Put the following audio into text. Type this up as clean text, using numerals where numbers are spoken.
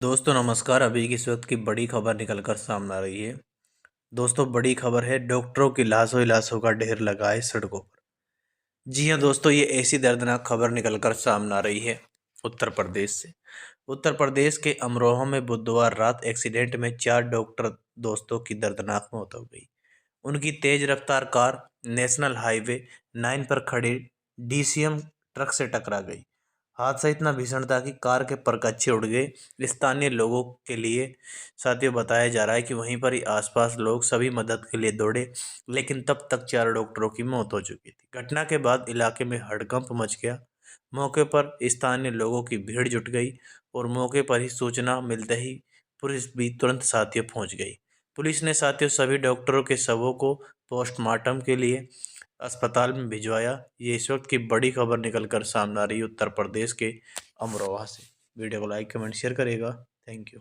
दोस्तों नमस्कार। अभी की इस वक्त की बड़ी खबर निकल कर सामने आ रही है। दोस्तों बड़ी खबर है, डॉक्टरों की लाशों लाशों का ढेर लगा है सड़कों पर। जी हाँ दोस्तों, ये ऐसी दर्दनाक खबर निकल कर सामने आ रही है उत्तर प्रदेश से। उत्तर प्रदेश के अमरोहा में बुधवार रात एक्सीडेंट में 4 डॉक्टर दोस्तों की दर्दनाक मौत हो गई। उनकी तेज रफ्तार कार नेशनल हाईवे 9 पर खड़े डीसीएम ट्रक से टकरा गई। हादसा इतना भीषण था कि कार के परकच्चे उड़ गए। स्थानीय लोगों के लिए साथियों बताया जा रहा है कि वहीं पर ही आसपास लोग सभी मदद के लिए दौड़े, लेकिन तब तक 4 डॉक्टरों की मौत हो चुकी थी। घटना के बाद इलाके में हड़कंप मच गया। मौके पर स्थानीय लोगों की भीड़ जुट गई और मौके पर ही सूचना मिलते ही पुलिस भी तुरंत साथियों पहुंच गई। पुलिस ने साथियों सभी डॉक्टरों के शवों को पोस्टमार्टम के लिए अस्पताल में भिजवाया। ये इस वक्त की बड़ी खबर निकल कर सामने आ रही है उत्तर प्रदेश के अमरोहा से। वीडियो को लाइक कमेंट शेयर करेगा। Thank you.